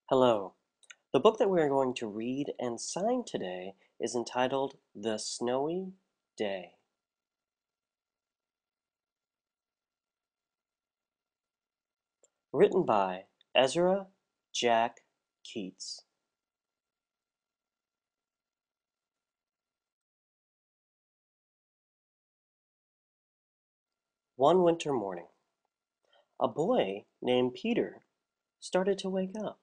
Hello. The book that we are going to read and sign today is entitled The Snowy Day. Written by Ezra Jack Keats. One winter morning, a boy named Peter started to wake up.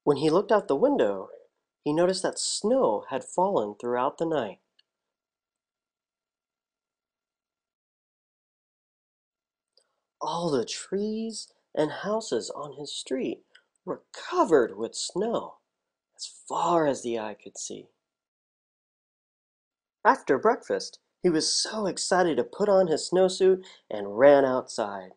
When he looked out the window, he noticed that snow had fallen throughout the night. All the trees and houses on his street were covered with snow as far as the eye could see. After breakfast, he was so excited to put on his snowsuit and ran outside.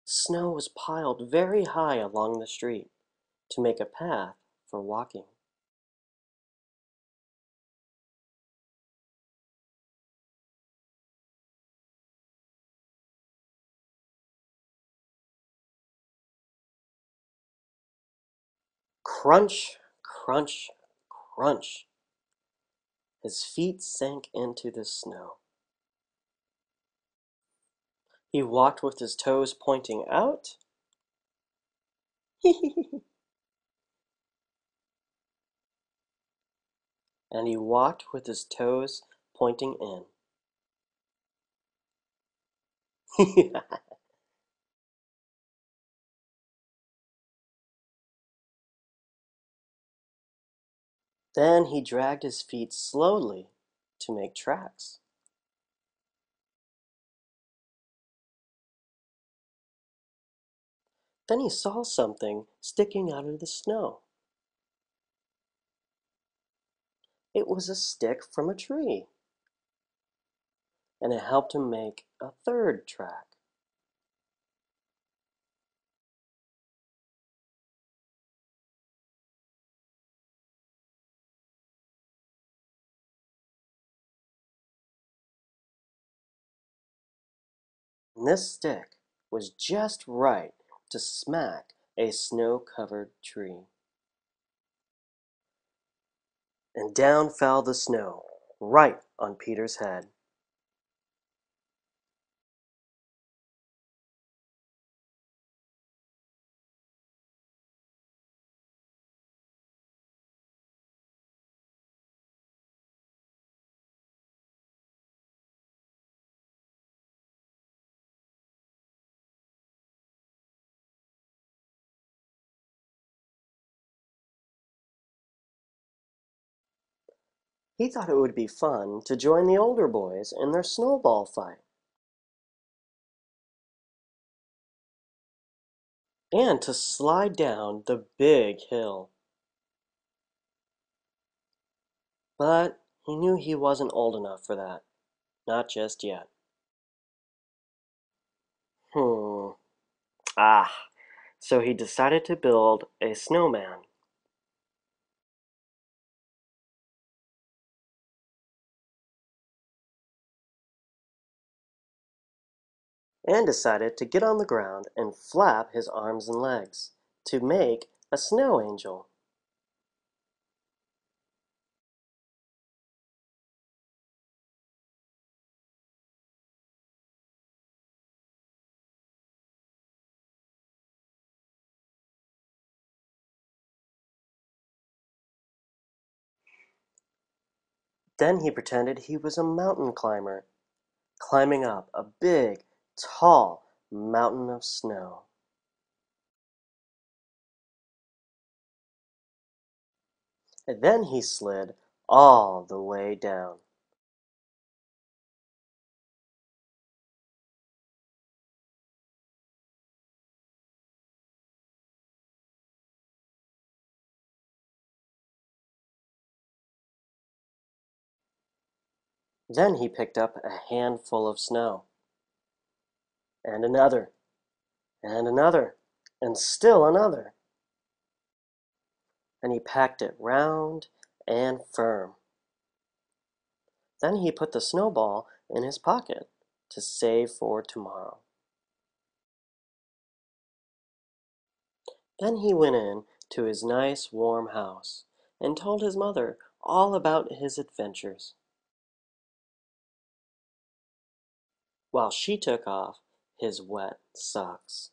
Snow was piled very high along the street to make a path for walking. Crunch, crunch, crunch. His feet sank into the snow. He walked with his toes pointing out. And he walked with his toes pointing in. Then he dragged his feet slowly to make tracks. Then he saw something sticking out of the snow. It was a stick from a tree, and it helped him make a third track. And this stick was just right to smack a snow-covered tree. And down fell the snow, right on Peter's head. He thought it would be fun to join the older boys in their snowball fight, and to slide down the big hill. But he knew he wasn't old enough for that, not just yet. Hmm. Ah, so he decided to build a snowman and decided to get on the ground and flap his arms and legs to make a snow angel. Then he pretended he was a mountain climber, climbing up a big, tall mountain of snow. And then he slid all the way down. Then he picked up a handful of snow, and another, and another, and still another. And he packed it round and firm. Then he put the snowball in his pocket to save for tomorrow. Then he went in to his nice warm house and told his mother all about his adventures, while she took off his wet socks.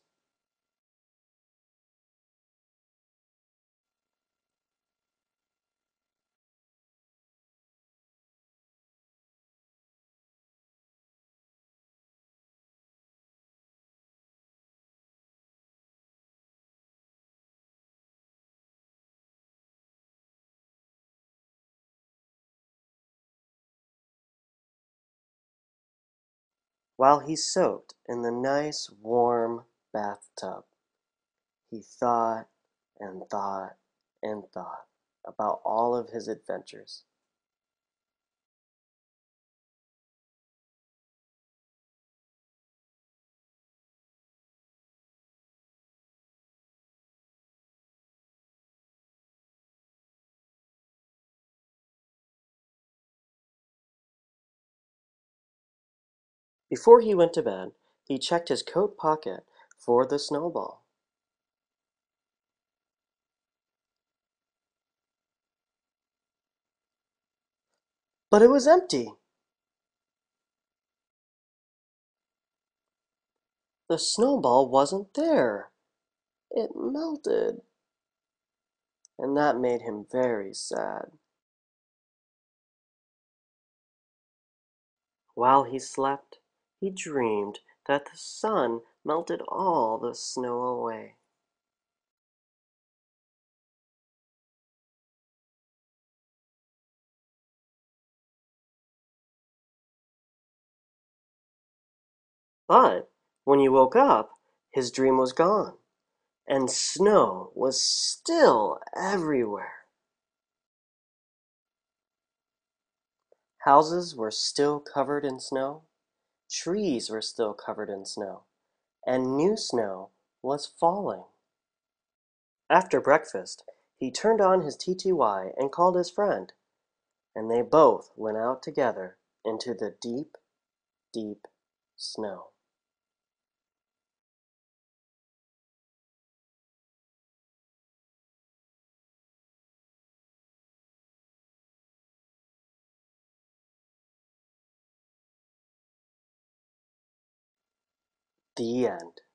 While he soaked in the nice warm bathtub, he thought and thought and thought about all of his adventures. Before he went to bed, he checked his coat pocket for the snowball. But it was empty. The snowball wasn't there. It melted, and that made him very sad. While he slept, he dreamed that the sun melted all the snow away. But when he woke up, his dream was gone, and snow was still everywhere. Houses were still covered in snow, trees were still covered in snow, and new snow was falling. After breakfast, he turned on his TTY and called his friend, and they both went out together into the deep, deep snow. The end.